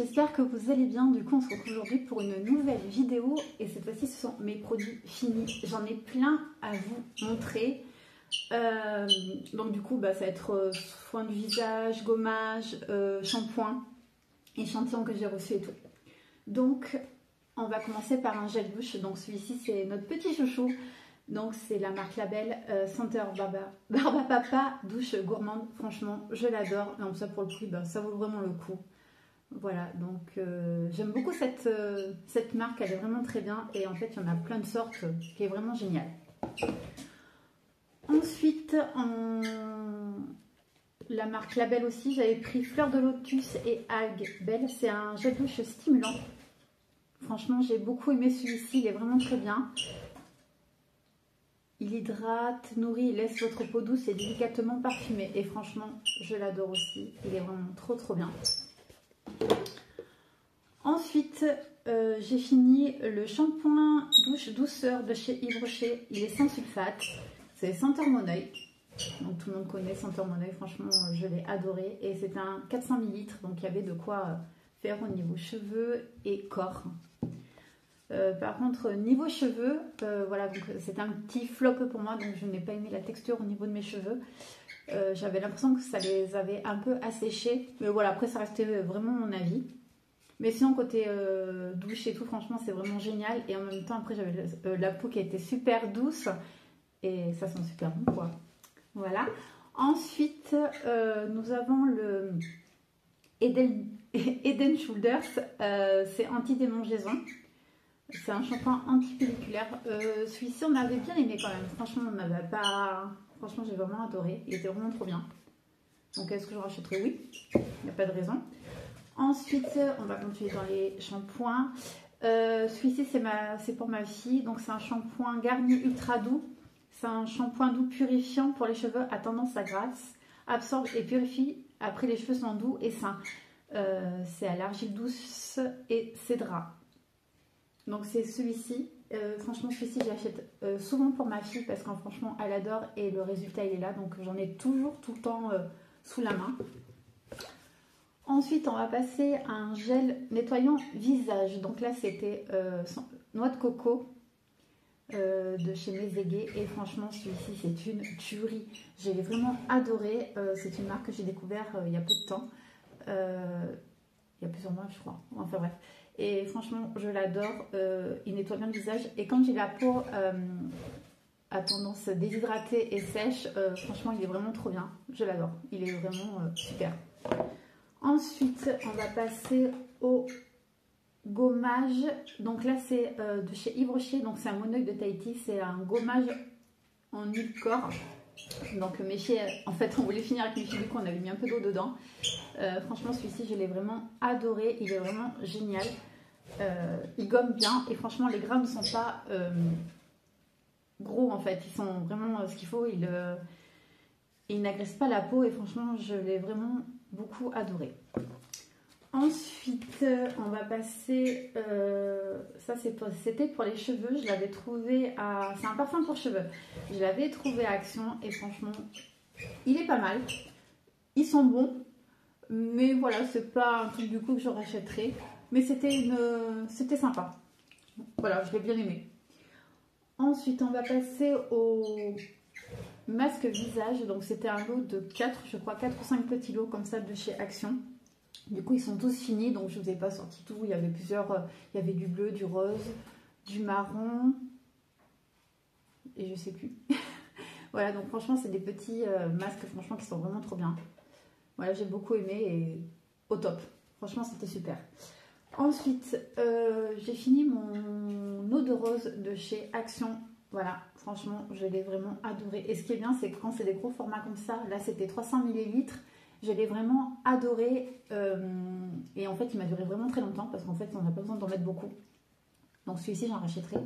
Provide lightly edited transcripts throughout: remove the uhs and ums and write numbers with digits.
j'espère que vous allez bien. Du coup, on se retrouve aujourd'hui pour une nouvelle vidéo. Et cette fois-ci, ce sont mes produits finis. J'en ai plein à vous montrer. Donc du coup, ça va être soin du visage, gommage, shampoing, échantillon que j'ai reçu et tout. Donc, on va commencer par un gel douche. Donc celui-ci, c'est notre petit chouchou. Donc c'est la marque Label Senteur Barba Papa douche gourmande. Franchement, je l'adore. Donc ça, pour le prix, ça vaut vraiment le coup. Voilà, donc j'aime beaucoup cette marque, elle est vraiment très bien. Et en fait, il y en a plein de sortes, qui est vraiment génial. Ensuite, la marque Label aussi, j'avais pris Fleur de Lotus et Algues Belle. C'est un gel douche stimulant. Franchement, j'ai beaucoup aimé celui-ci, il est vraiment très bien. Il hydrate, nourrit et laisse votre peau douce et délicatement parfumée. Et franchement, je l'adore aussi, il est vraiment trop bien. Ensuite, j'ai fini le shampoing douche douceur de chez Yves Rocher. Il est sans sulfate. C'est Senteur Mon Oeil. Donc tout le monde connaît Senteur Mon Oeil. Franchement, je l'ai adoré. Et c'est un 400 ml. Donc il y avait de quoi faire au niveau cheveux et corps. Par contre, niveau cheveux, voilà, donc c'est un petit flop pour moi. Donc je n'ai pas aimé la texture au niveau de mes cheveux. J'avais l'impression que ça les avait un peu asséchés. Mais voilà, après ça restait vraiment mon avis. Mais sinon, côté douche et tout, franchement, c'est vraiment génial. Et en même temps, après, j'avais la peau qui était super douce. Et ça sent super bon, quoi. Voilà. Ensuite, nous avons le Eden Shoulders. C'est anti-démangeaison. C'est un shampoing anti-pelliculaire. Celui-ci, on avait bien aimé quand même. Franchement, on n'avait pas... Franchement, j'ai vraiment adoré. Il était vraiment trop bien. Donc, est-ce que je rachèterai? Oui. Il n'y a pas de raison. Ensuite, on va continuer dans les shampoings. Celui-ci, c'est pour ma fille. Donc, c'est un shampoing Garnier Ultra Doux. C'est un shampoing doux purifiant pour les cheveux à tendance à grasse. Absorbe et purifie. Après, les cheveux sont doux et sains. C'est à l'argile douce et cédra. Donc, c'est celui-ci. Franchement, celui-ci, j'achète souvent pour ma fille parce qu'en franchement, elle adore et le résultat, il est là. Donc, j'en ai toujours tout le temps sous la main. Ensuite, on va passer à un gel nettoyant visage. Donc là, c'était noix de coco de chez Mézégué. Et franchement, celui-ci, c'est une tuerie. J'ai vraiment adoré. C'est une marque que j'ai découvert il y a peu de temps. Il y a plusieurs mois, je crois. Enfin bref. Et franchement, je l'adore. Il nettoie bien le visage. Et quand j'ai la peau à tendance déshydratée et sèche, franchement, il est vraiment trop bien. Je l'adore. Il est vraiment super. Ensuite, on va passer au gommage. Donc là, c'est de chez Yves Rocher. Donc c'est un Mon Oeil de Tahiti. C'est un gommage en huile corps. Donc mes filles, en fait, on voulait finir avec mes filles. Du coup, on avait mis un peu d'eau dedans. Franchement, celui-ci, je l'ai vraiment adoré. Il est vraiment génial. Il gomme bien. Et franchement, les grains ne sont pas gros, en fait. Ils sont vraiment ce qu'il faut. Il n'agresse pas la peau. Et franchement, je l'ai vraiment beaucoup adoré. Ensuite, on va passer, ça c'était pour les cheveux, je l'avais trouvé à, c'est un parfum pour cheveux, je l'avais trouvé à Action et franchement, il est pas mal, ils sont bons, mais voilà, c'est pas un truc du coup que je rachèterai, mais c'était sympa, voilà, je l'ai bien aimé. Ensuite, on va passer au masque visage, donc c'était un lot de 4, je crois 4 ou 5 petits lots comme ça de chez Action. Du coup ils sont tous finis, donc je ne vous ai pas sorti tout, il y avait plusieurs, il y avait du bleu, du rose, du marron et je sais plus. Voilà, donc franchement c'est des petits masques franchement qui sont vraiment trop bien. Voilà, j'ai beaucoup aimé et au top, franchement c'était super. Ensuite j'ai fini mon eau de rose de chez Action. Voilà, franchement, je l'ai vraiment adoré. Et ce qui est bien, c'est que quand c'est des gros formats comme ça, là c'était 300 ml, je l'ai vraiment adoré. Et en fait, il m'a duré vraiment très longtemps parce qu'en fait, on n'a pas besoin d'en mettre beaucoup. Donc celui-ci, j'en rachèterai.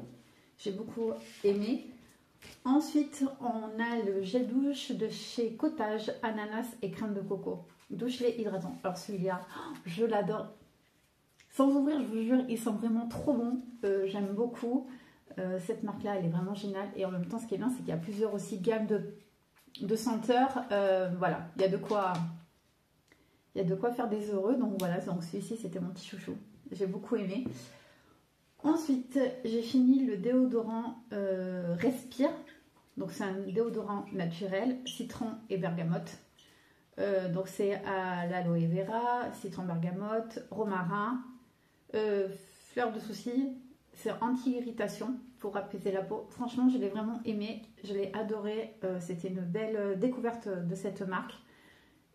J'ai beaucoup aimé. Ensuite, on a le gel douche de chez Cottage, ananas et crème de coco. Douche-lait hydratant. Alors celui-là, je l'adore. Sans ouvrir, je vous jure, il sent vraiment trop bon. J'aime beaucoup. Cette marque-là, elle est vraiment géniale. Et en même temps, ce qui est bien, c'est qu'il y a plusieurs aussi gammes de senteurs. Voilà, il y a de quoi Il y a de quoi faire des heureux. Donc voilà, donc celui-ci c'était mon petit chouchou. J'ai beaucoup aimé. Ensuite, j'ai fini le déodorant Respire. Donc c'est un déodorant naturel, citron et bergamote. Donc c'est à l'aloe vera, citron bergamote, romarin, fleur de souci. C'est anti-irritation pour apaiser la peau. Franchement, je l'ai vraiment aimé, je l'ai adoré. C'était une belle découverte de cette marque.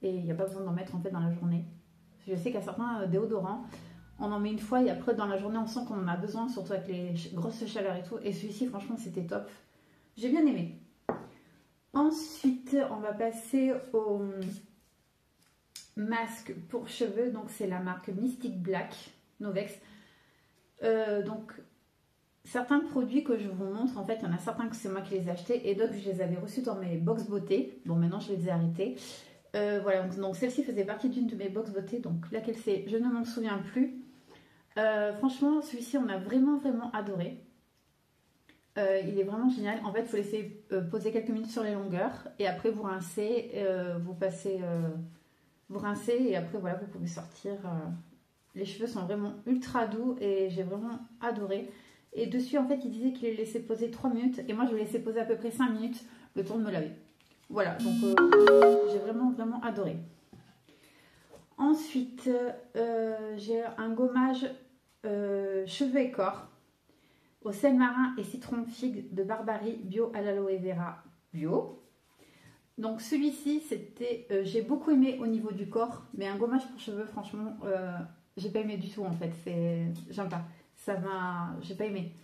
Et il n'y a pas besoin d'en mettre en fait dans la journée. Je sais qu'à certains déodorants, on en met une fois et après dans la journée on sent qu'on en a besoin, surtout avec les grosses chaleurs et tout. Et celui-ci, franchement, c'était top. J'ai bien aimé. Ensuite, on va passer au masque pour cheveux. Donc c'est la marque Mystic Black Novex. Donc certains produits que je vous montre, en fait, il y en a certains que c'est moi qui les ai achetés et d'autres que je les avais reçus dans mes box beauté. Bon, maintenant je les ai arrêtés. Voilà, donc celle-ci faisait partie d'une de mes box beauté, donc laquelle c'est, je ne m'en souviens plus. Franchement, celui-ci, on a vraiment adoré. Il est vraiment génial. En fait, il faut laisser poser quelques minutes sur les longueurs et après vous rincez, vous rincez et après voilà, vous pouvez sortir. Les cheveux sont vraiment ultra doux et j'ai vraiment adoré. Et dessus, en fait, il disait qu'il les laissait poser 3 minutes et moi, je les laissais poser à peu près 5 minutes le temps de me laver. Voilà, donc j'ai vraiment adoré. Ensuite, j'ai un gommage cheveux et corps au sel marin et citron figue de Barbarie bio à l'aloe vera bio. Donc celui-ci, c'était, j'ai beaucoup aimé au niveau du corps, mais un gommage pour cheveux, franchement, j'ai pas aimé du tout en fait. J'aime pas. J'ai pas aimé.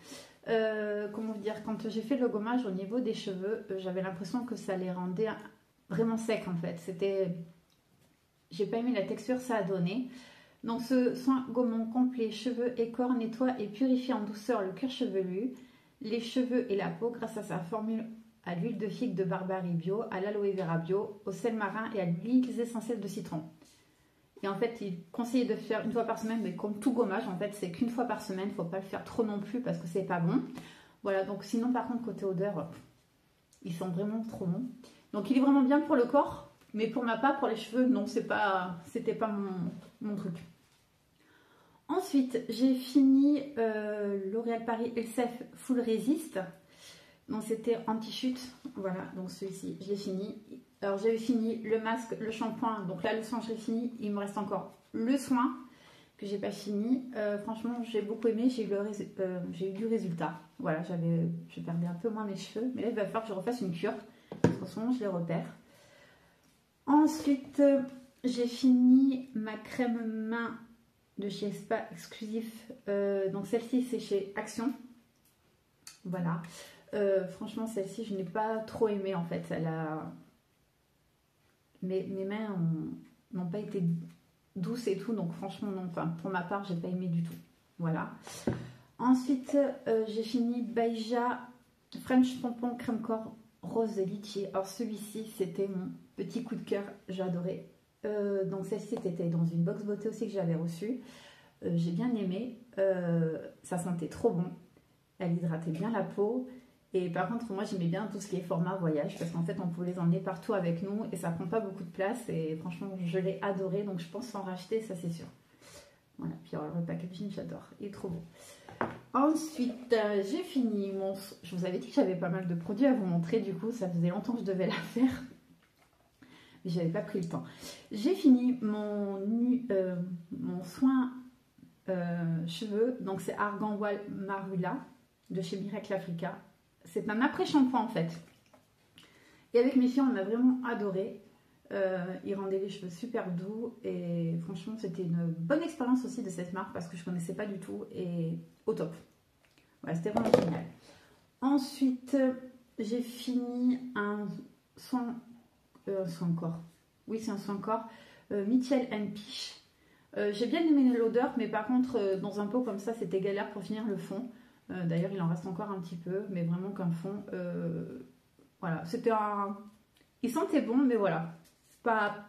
Comment vous dire, quand j'ai fait le gommage au niveau des cheveux, j'avais l'impression que ça les rendait vraiment secs en fait. J'ai pas aimé la texture, ça a donné. Donc ce soin gommant complet cheveux et corps nettoie et purifie en douceur le cuir chevelu, les cheveux et la peau grâce à sa formule à l'huile de figue de Barbarie bio, à l'aloe vera bio, au sel marin et à l'huile essentielle de citron. Et en fait, il conseillait de faire une fois par semaine, mais comme tout gommage, en fait, c'est qu'une fois par semaine. Il ne faut pas le faire trop non plus parce que c'est pas bon. Voilà, donc sinon, par contre, côté odeur, ils sont vraiment trop bons. Donc, il est vraiment bien pour le corps, mais pour ma part, pour les cheveux, non, c'était pas mon truc. Ensuite, j'ai fini L'Oréal Paris Elsef Full Resist. Donc, c'était anti-chute. Voilà, donc celui-ci, je l'ai fini. Alors j'avais fini le masque, le shampoing, donc là le soin j'ai fini, il me reste encore le soin que j'ai pas fini. Franchement j'ai beaucoup aimé, j'ai eu du résultat. Voilà, je perdais un peu moins mes cheveux, mais là il va falloir que je refasse une cure, parce qu'en ce moment je les repère. Ensuite j'ai fini ma crème main de chez Spa exclusif, donc celle-ci c'est chez Action. Voilà, franchement celle-ci je n'ai pas trop aimé en fait, mes mains n'ont pas été douces et tout, donc franchement non, enfin pour ma part j'ai pas aimé du tout. Voilà. Ensuite j'ai fini Baija French Pompon Crème Corps Rose Litchi. Alors celui-ci c'était mon petit coup de cœur, j'adorais. Donc celle-ci était dans une box beauté aussi que j'avais reçue. J'ai bien aimé, ça sentait trop bon, elle hydratait bien la peau. Et par contre, moi, j'aimais bien tout ce qui est format voyage parce qu'en fait, on pouvait les emmener partout avec nous et ça prend pas beaucoup de place. Et franchement, je l'ai adoré, donc je pense en racheter, ça c'est sûr. Voilà, puis alors, le packaging, j'adore, il est trop beau. Ensuite, j'ai fini mon... Je vous avais dit que j'avais pas mal de produits à vous montrer, du coup, ça faisait longtemps que je devais la faire. Mais j'avais pas pris le temps. J'ai fini mon soin cheveux, donc c'est Argan Wall Marula de chez Miracle Africa. C'est un après-shampoing en fait. Et avec mes filles, on a vraiment adoré. Il rendait les cheveux super doux. Et franchement, c'était une bonne expérience aussi de cette marque parce que je ne connaissais pas du tout. Et au top. Voilà, c'était vraiment génial. Ensuite, j'ai fini un soin corps. Oui, c'est un soin corps. Mitchell & Peach. J'ai bien aimé l'odeur, mais par contre, dans un pot comme ça, c'était galère pour finir le fond. D'ailleurs, il en reste encore un petit peu, mais vraiment qu'un fond. Voilà, c'était un... Il sentait bon, mais voilà. Pas...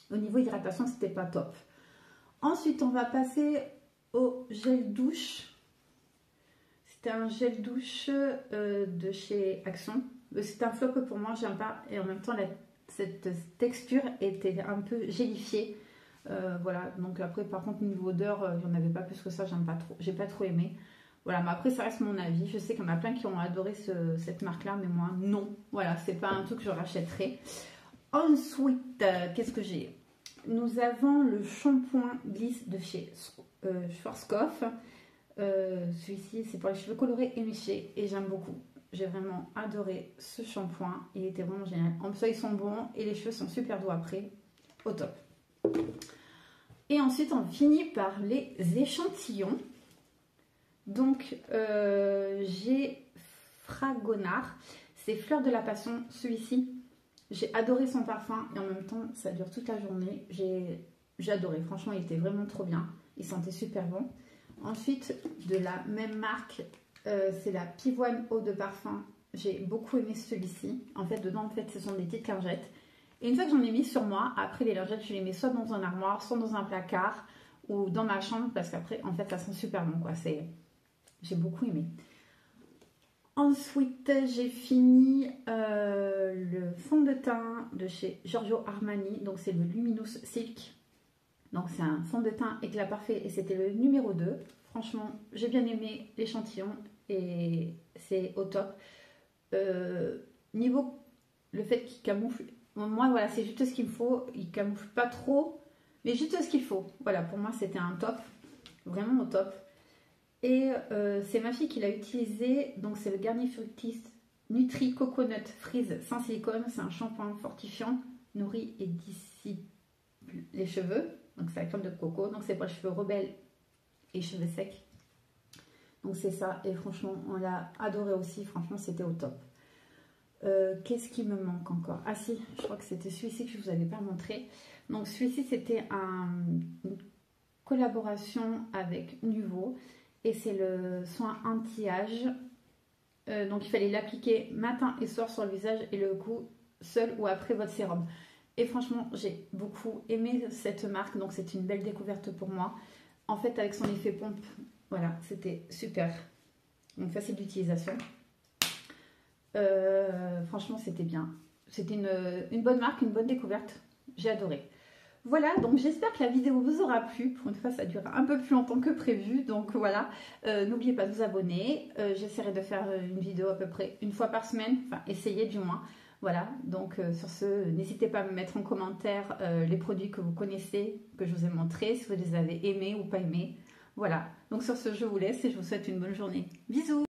Au niveau hydratation, c'était pas top. Ensuite, on va passer au gel douche. C'était un gel douche de chez Action. C'est un flop que pour moi, j'aime pas. Et en même temps, cette texture était un peu gélifiée. Voilà, donc après par contre niveau odeur, il n'y en avait pas plus que ça, j'aime pas trop, j'ai pas trop aimé. Voilà, mais après ça reste mon avis. Je sais qu'il y en a plein qui ont adoré cette marque-là, mais moi non. Voilà, c'est pas un truc que je rachèterai. Ensuite, qu'est-ce que j'ai? Nous avons le shampoing Bliss de chez Schwarzkopf. Celui-ci, c'est pour les cheveux colorés et méchés et j'aime beaucoup. J'ai vraiment adoré ce shampoing. Il était vraiment génial. En plus, ils sont bons et les cheveux sont super doux après. Au top. Et ensuite, on finit par les échantillons. Donc, j'ai Fragonard. C'est Fleur de la Passion. Celui-ci, j'ai adoré son parfum et en même temps, ça dure toute la journée. J'ai adoré. Franchement, il était vraiment trop bien. Il sentait super bon. Ensuite, de la même marque, c'est la Pivoine Eau de Parfum. J'ai beaucoup aimé celui-ci. En fait, dedans, en fait, ce sont des petites lingettes. Et une fois que j'en ai mis sur moi, après les lingettes, je les mets soit dans un armoire, soit dans un placard ou dans ma chambre parce qu'après, en fait, ça sent super bon, quoi. J'ai beaucoup aimé. Ensuite, j'ai fini le fond de teint de chez Giorgio Armani. Donc, c'est le Luminous Silk. Donc, c'est un fond de teint éclat parfait et c'était le numéro 2. Franchement, j'ai bien aimé l'échantillon et c'est au top. Niveau le fait qu'il camoufle, moi, voilà, c'est juste ce qu'il me faut. Il camoufle pas trop, mais juste ce qu'il faut. Voilà, pour moi, c'était un top. Vraiment au top. Et c'est ma fille qui l'a utilisé. Donc, c'est le Garnier Fructis Nutri Coconut Freeze sans silicone. C'est un shampoing fortifiant, nourrit et dissipe les cheveux. Donc, c'est la crème de coco. Donc, c'est pour les cheveux rebelles et cheveux secs. Donc, c'est ça. Et franchement, on l'a adoré aussi. Franchement, c'était au top. Qu'est-ce qui me manque encore? Ah si, je crois que c'était celui-ci que je vous avais pas montré. Donc, celui-ci, c'était une collaboration avec Nuvo. Et c'est le soin anti-âge. Donc, il fallait l'appliquer matin et soir sur le visage et le cou, seul ou après votre sérum. Et franchement, j'ai beaucoup aimé cette marque. Donc, c'est une belle découverte pour moi. En fait, avec son effet pompe, voilà, c'était super. Donc, facile d'utilisation. Franchement, c'était bien. C'était une bonne marque, une bonne découverte. J'ai adoré. Voilà, donc j'espère que la vidéo vous aura plu. Pour une fois, ça dure un peu plus longtemps que prévu. Donc voilà, n'oubliez pas de vous abonner. J'essaierai de faire une vidéo à peu près une fois par semaine. Enfin, essayez du moins. Voilà, donc sur ce, n'hésitez pas à me mettre en commentaire les produits que vous connaissez, que je vous ai montrés, si vous les avez aimés ou pas aimés. Voilà, donc sur ce, je vous laisse et je vous souhaite une bonne journée. Bisous!